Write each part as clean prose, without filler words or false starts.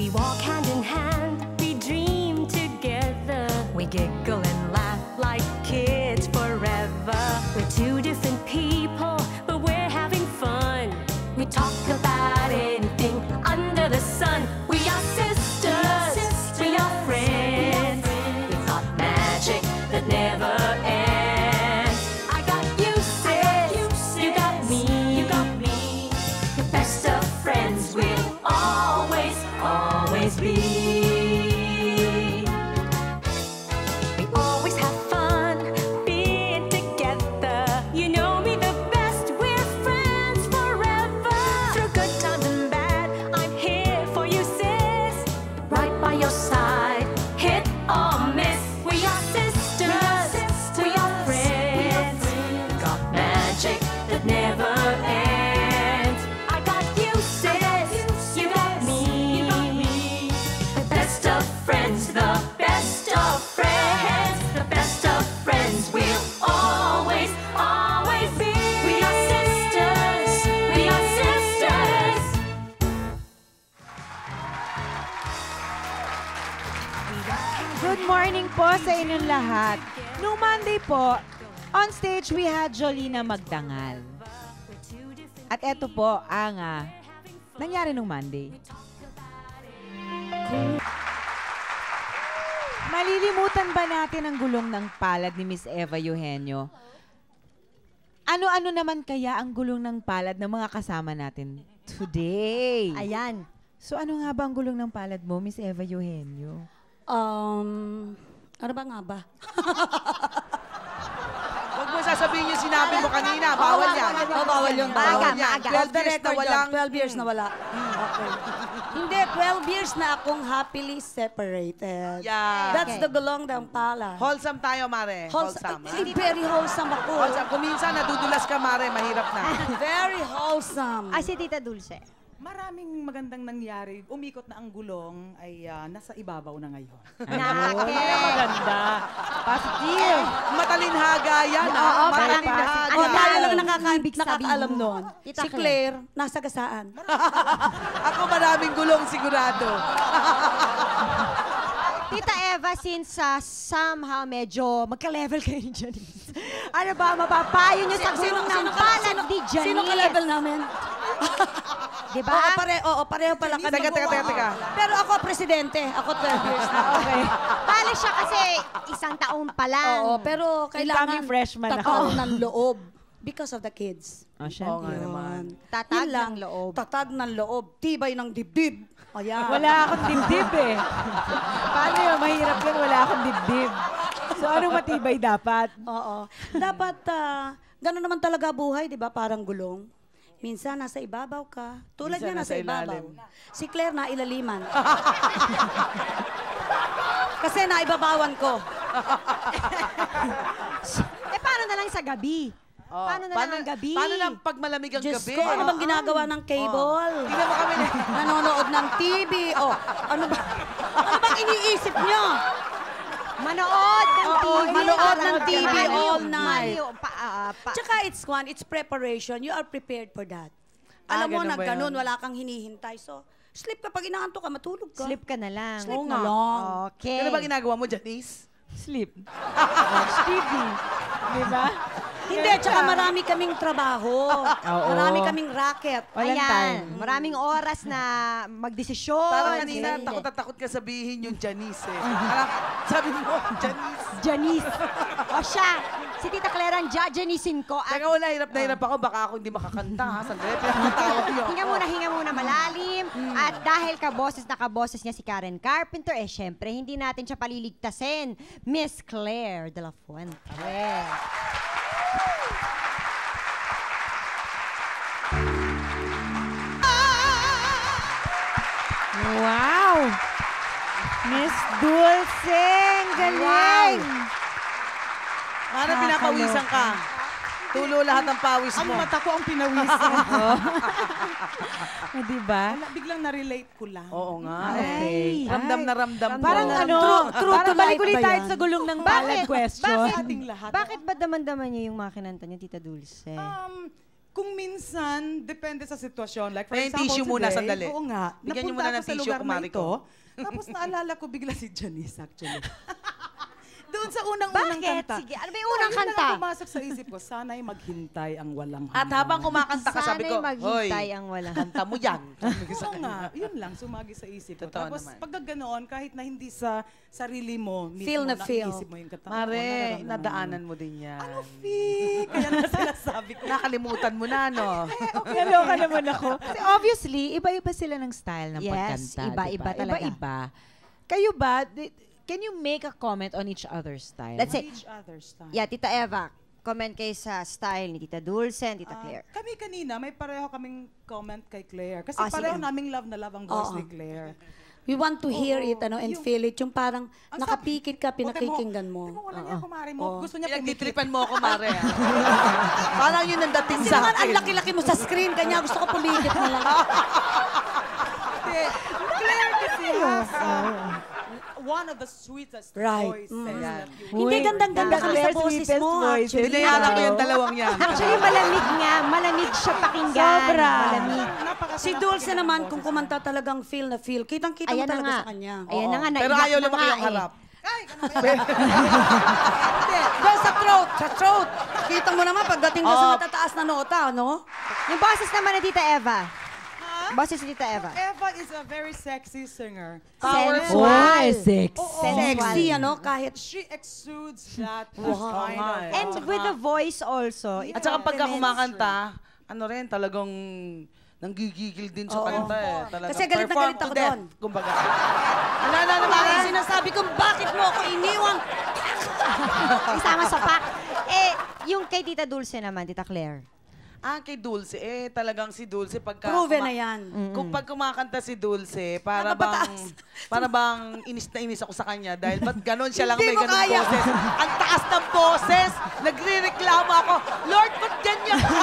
We walk hand in hand, we dream together. We giggle and laugh like kids forever. We're two different people, but we're having fun. We talk about anything under the sun. We are sisters, we are friends. We've got magic that never ends. I got you, sis, you got me. The best of friends will always, always be. We always have fun being together. You know me the best, we're friends forever. Through good times and bad, I'm here for you, sis. Right by your side, hit or miss. We are sisters, we are friends. Got magic that never ends. I got you, sis, you got me. The best of friends, the best of friends. The best of friends will always, always be. We are sisters, we are sisters. Good morning po sa inyong lahat. Noong Monday po, on stage we had Jolina Magdangal. At eto po ang nangyari nung Monday. Malilimutan ba natin ang gulong ng palad ni Miss Eva Eugenio? Ano-ano naman kaya ang gulong ng palad ng mga kasama natin today? Ayan. So ano nga ba ang gulong ng palad mo, Miss Eva Eugenio? Ano ba nga ba? Huwag mo sasabihin yung sinabi mo kanina. Bawal yan. Bawal yun. Bawal yan. Maaga. 12 years na walang... 12 years na wala. Okay. Hindi, 12 years na akong happily separated. Yeah. That's the gulong ng pala. Wholesome tayo, Mare. Wholesome. ha? Very wholesome ako. Wholesome. Kung minsan nadudulas ka, Mare, mahirap na. Very wholesome. Ay, si Tita Dulce. Maraming magandang nangyari. Umikot na ang gulong ay nasa ibabaw na ngayon. Maganda. Positive. Matalinhaga yan, ha? Oo, Matalinhaga. Oh, tayo lang Ibig sabihin nakakaalam mo. nun. Tita Si Claire, nasa gasaan. Ako maraming gulong, sigurado. Tita Eva, since somehow medyo magka-level kayo ni Janice, ano ba mapapayo niyo sa gulong ng palad ni Janice? Sino ka-level namin? Diba? Pareho pala kami. Teka. Pero ako, presidente. Ako 12 years na. Okay. Bale siya kasi isang taon pa lang. Oo, pero kailangan Incoming freshman tatag ng loob. Because of the kids. Oh, Oo nga naman. Tatag Yun lang. ng loob. Tatag ng loob. Tibay ng dibdib. Ayan. Wala akong dibdib eh. Paano yun? Mahirap yun, wala akong dibdib. So anong matibay dapat? Oo. Dapat, gano'n naman talaga buhay, di ba? Parang gulong. Minsan, nasa ibabaw ka. Tulad Minsan niya, nasa nasa ibabaw. ilalim. Si Claire, nailaliman. Kasi naibabawan ko. Paano na lang sa gabi? Oh, Paano na lang ang gabi? Paano lang pag malamig ang Diyos gabi? ko, ano bang ginagawa ng cable? Tingnan mo kami. Nanonood ng TV. Oh, ano bang iniisip niyo? Manood ng TV. manood ng araw- TV Maliw- all night. maliw- Tsaka it's preparation. You are prepared for that. Alam mo ganun na ba ganun, yun? wala kang hinihintay. So, sleep kapag inaantok ka, matulog ka. Sleep ka na lang. Sleep Oo na nga. lang. Okay. Ano ba ginagawa mo, Janice? Sleep. Watch TV. Diba? Hindi, tsaka marami kaming trabaho. Marami kaming racket. Walang Ayan, time. maraming oras na magdesisyon. Parang kanina, Ganyan. takot na takot ka sabihin yung Janice eh. Parang sabi mo, Janice. Janice. O siya, si Tita Clara ang janisin ko. At Teka, wala, hirap na hirap ako. Baka ako hindi makakanta, ha? Sandali, pinakatawag niyo. hinga muna malalim. At dahil kaboses na kaboses niya si Karen Carpenter, syempre, hindi natin siya paliligtasin. Miss Claire de la Fuente. Wow! Miss Dulce, ang galing! Ano, pinapawisan ka? Tulo lahat ng pawis Ang mo. mata ko ang pinawisan. Diba? Biglang na-relate ko lang. Oo nga. Ay, Ramdam na ramdam ko. Parang ano, True to parang life balik ulit ba tayo yan? sa gulong ng palad question. Ating lahat. Bakit ba daman-daman niya yung mga kinanta niya, Tita Dulce? Kung minsan, depende sa sitwasyon. Like, for May example, tissue today, muna, sandali. Oo nga. Bigyan niyo napunta muna ako ng sa tissue, lugar na kumari ito. ko. Tapos naalala ko bigla si Janice, actually. Doon sa unang-unang Bakit? kanta. Sige, ano ba yung unang Yun kanta? lang ang pumasok sa isip ko, sana'y maghintay ang walang hanggan. At habang kumakanta ka, sabi ko, Sana'y maghintay ang walang kanta mo yan. Sabi ko sa Oo kanya. nga, yun lang, sumagi sa isip ko. Totoo Tapos naman. pag ganoon, kahit na hindi sa sarili mo, mismo Feel na feel. naiisip mo yung kanta. Mare, nadaanan mo din yan. Ano, Fee? Kaya na sinasabi ko. Nakalimutan mo na, no? Naloka naman ako. Kasi obviously, iba-iba sila ng style ng Yes, pagkanta. iba-iba diba? talaga. Iba-iba. Kayo ba, can you make a comment on each other's style? Let's say, Each other's time. yeah, Tita Eva, comment kayo sa style ni Tita Dulce and Tita Claire. Kami kanina, may pareho kaming comment kay Claire. Kasi Ah, pareho sige. naming love na love ang voice Oo. ni Claire. We want to hear it and Yung- feel it. Yung parang Ang nakapikit ka, sabi- pinakikinggan Teka mo. wala niya, kumari mo. Gusto niya pumikit. Pinagtitripan mo ako, Mare. Parang yun ang dating Kasi sa naman, ang akin. laki-laki mo sa screen, kanya gusto ko pumikit na lang. Hindi. Claire kasi has one of the sweetest Right. voices that you Hindi, gandang-ganda kami sa boses mo. Actually. Binayaran ko yung dalawang yan. Actually, malamig nga. Malamig siya pakinggan. Sobra. Malamig. Si Dulce naman, kung kumanta talagang feel na feel, kitang-kita mo Ayan na talaga nga. sa kanya. Ayan na nga. Pero naiyak ayaw na lumaki nga yung harap. Ay, ganun ba yun? Doon sa throat, sa throat. Kita mo naman pagdating doon sa matataas na nota, no? Yung boses naman ni Tita Eva. Boses ni Tita Eva. Eva is a very sexy singer. Sensual. Oy, sexy. Sexy, ano? Kahit She exudes that kind of... And with the voice also. At saka pagka kumakanta, ano rin, talagang nanggigigil din sa kanta eh. Talagang Kasi galit na perform galit to ako death, doon. Kumbaga. Ano naman yung sinasabi kong bakit mo ako iniwan? Isama sa pack. Eh, yung kay Tita Dulce naman, Tita Claire. Kay Dulce, talagang si Dulce pagka... Proven na yan. Kung pag kumakanta si Dulce, para bang inis na inis ako sa kanya dahil ba't ganon siya lang Hindi may mo ganong kaya. boses. Ang taas ng boses! Nagre-reklamo ako, Lord, ba't ganyan ka?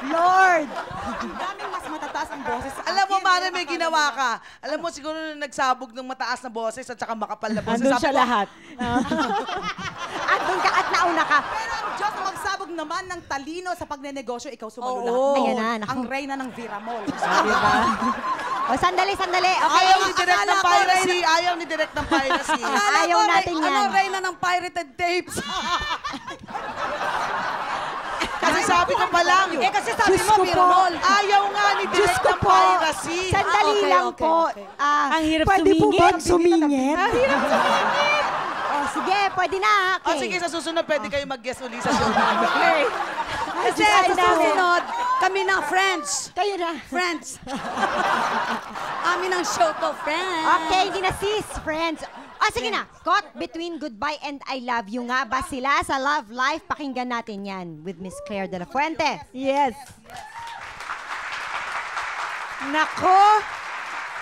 Lord! Ang daming mas matataas ang boses sa Alam mo, akin, Mare, eh, may ginawa ka. Alam mo, siguro nung nagsabog ng mataas na boses at saka makapal na boses. Andun sabi siya ko, lahat. At doon ka at nauna ka. Pero ang Diyos magsabog naman ng talino sa pagnenegosyo, ikaw sumalo Oo. lahat. Ayan na, naku. Ang reyna ng Viramol. O, sandali. Okay. Ayaw ni Direct akala ng ko, piracy. Ayaw ni Direct ng piracy. Ayaw natin yan. Ano, Reyna ng pirated tapes? Kasi sabi ko pa lang, Kasi sabi mo, Viramol. ayaw nga ni Direct ng piracy. Sandali okay, lang okay, po. okay. Ang hirap Pwede po sumingit. bang sumingit? Ang hirap sumingit. O, sige, pwede na. O Okay. sige, sa susunod, pwede kayo mag-guest uli sa show namin. Kasi sa susunod, kami ng friends. Kayo na. Friends. Amin ang show to, friends. Okay, hindi na sis, friends. Sige na. Caught between goodbye and I love you nga ba sila sa Love Life? Pakinggan natin yan with Miss Claire de la Fuente. Yes.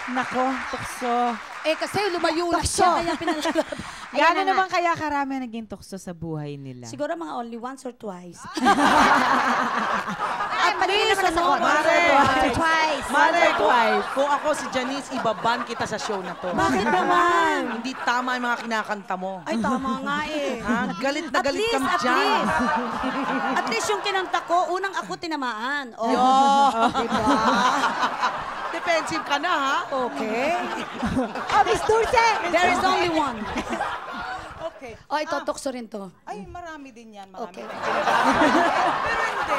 Nako, tukso. Kasi lumayo na siya, kaya pinalagap. Gano'n naman kaya karami naging tukso sa buhay nila? Siguro mga only once or twice. At least, ano, twice. Mare, kung ako si Janice, ibaban kita sa show na to. Bakit naman? Hindi tama yung mga kinakanta mo. Ay, tama nga eh. Galit na galit kami at dyan. least. At least yung kinanta ko, unang ako tinamaan. Oh, Yo! diba? Defensive ka na, ha? Okay. Oh, Miss Dulce! There is only one. Okay. Oh, ito, tukso rin to. Ay, marami din yan. Marami Okay. din. Pero hindi,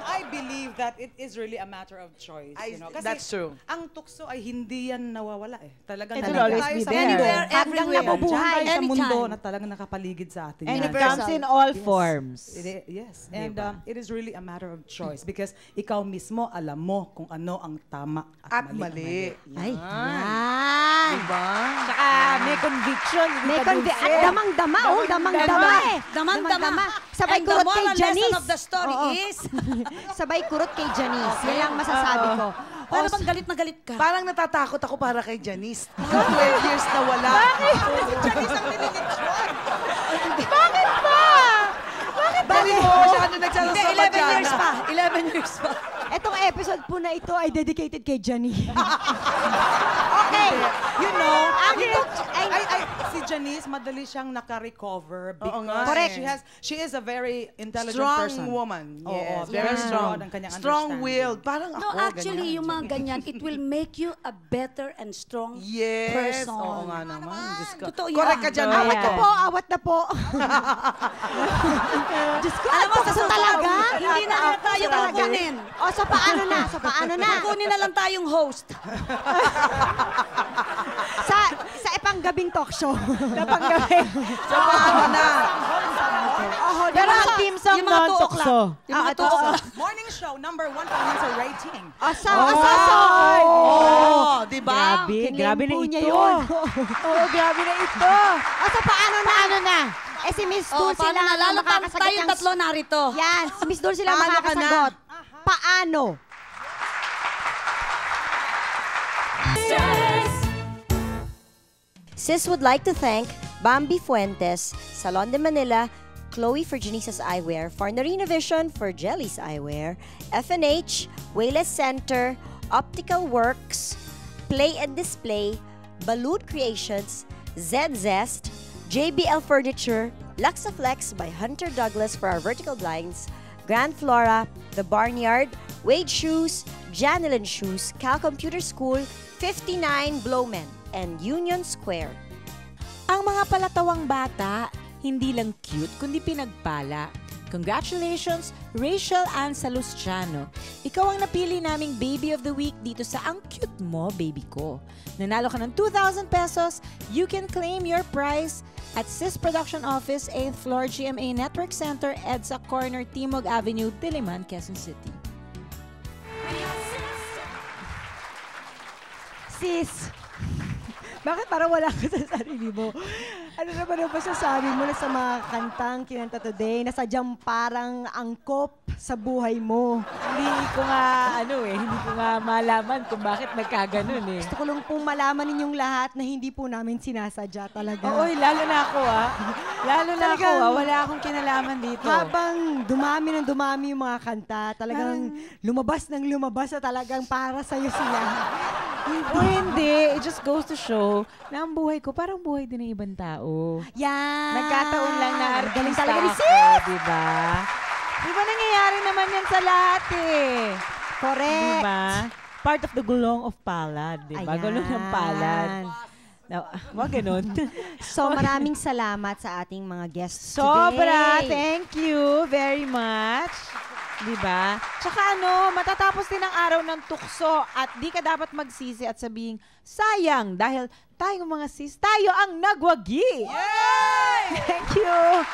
I believe that it is really a matter of choice. Kasi That's true. ang tukso ay hindi yan nawawala eh. Talagang It will nandito always tayo be sa there. mundo. Anywhere, Hanggang everywhere. nabubuhay. Diyan tayo sa mundo Anytime. na talagang nakapaligid sa atin. And yan. it comes in all forms. Yes. And it is really a matter of choice because ikaw mismo alam mo kung ano ang tama At at, mali. Ay, Yan. yan. Diba? Tsaka may conviction. May at damang-dama, damang-dama eh. Damang-dama. Sabay And the kurot kay moral lesson Janice. of the story Oo. is, Sabay kurot kay Janice. Yan lang masasabi ko. para bang galit na galit ka? Parang natatakot ako para kay Janice. 12 years na wala. Bakit? Si Janice ang nililitsyon. Bakit ba? Dali mo, masyado Hindi, nagsasama 11 dyan. years pa. 11 years pa. Etong episode po na ito ay dedicated kay Janice. Okay, You know, Ay, si Janice, madali siyang naka-recover Oo because nga. Correct. she is a very intelligent Strong person. woman. Oo, Yes, very very strong. broad ang kanyang Strong-willed. Parang No, ako, actually, ganyan. yung mga ganyan, it will make you a better and strong Yes. person. Oo nga naman. Diyos ko. Totoo yan. Correct ka dyan, Totoo Mama yan. ko. awat na po. Diyos ko, alam mo, sa talaga? Hindi na lang tayo kukunin. O, so paano na? So paano na? Kukunin na lang tayong host. sa ipanggabing talk show. Napanggabi. So, paano na? Pero ang team song yung mga nun, tuok lang. tukso. Yung mga tuok lang. Morning show, number 1 for sa rating. Oh, di ba? Grabe, grabe na Kinlimpo niya ito. yun. Oo, grabe na ito. O, so paano na? Paano na? Eh, si Miss Oh, Dulce paano lang na? ang Lalo makakasagot tayong ng- tatlo narito. Yan, si Miss Dulce lang Paano ka na? makakasagot. Paano? Sis would like to thank Bambi Fuentes, Salon de Manila, Chloe for Janice's Eyewear, Farnarina Vision for Jelly's Eyewear, FNH, Wayless Center, Optical Works, Play and Display, Balut Creations, Zest, JBL Furniture, Luxaflex by Hunter Douglas for our vertical blinds, Grand Flora, The Barnyard, Wade Shoes, Janelin Shoes, Cal Computer School, 59 Blowmen, and Union Square. Ang mga palatawang bata, hindi lang cute kundi pinagpala. Congratulations, Rachel Ann Salustiano. Ikaw ang napili naming Baby of the Week dito sa Ang Cute Mo, Baby Ko. Nanalo ka ng 2,000 pesos. You can claim your prize at Sis Production Office, 8th floor, GMA Network Center, EDSA Corner, Timog Avenue, Diliman, Quezon City. Sis, bakit parang wala ka sa sarili mo? Ano naman ang masasabi mo na sa mga kantang kinanta today na sadyang parang angkop sa buhay mo? Hindi ko nga malaman kung bakit nagkaganon eh. Gusto ko lang pong malaman ninyong lahat na hindi po namin sinasadya talaga. Oo, lalo na ako Lalo na ako Talagang- Wala akong kinalaman dito. Habang dumami yung mga kanta, talagang lumabas ng lumabas na talagang para sa'yo sila. O hindi, it just goes to show na ang buhay ko parang buhay din ng ibang tao. Yan! Nagkataon lang na Galing artista talaga ni ako, Sis! diba? Diba nangyayari naman yan sa lahat eh. Correct! Diba? Part of the gulong of palad, diba? Ayan. Gulong ng palad. No, wag ganun. So maraming salamat sa ating mga guests Sobra! today. Thank you very much. Diba? Tsaka matatapos din ang araw ng tukso at di ka dapat magsisi at sabihing, sayang, dahil tayong mga sis, tayo ang nagwagi. Yay! Thank you!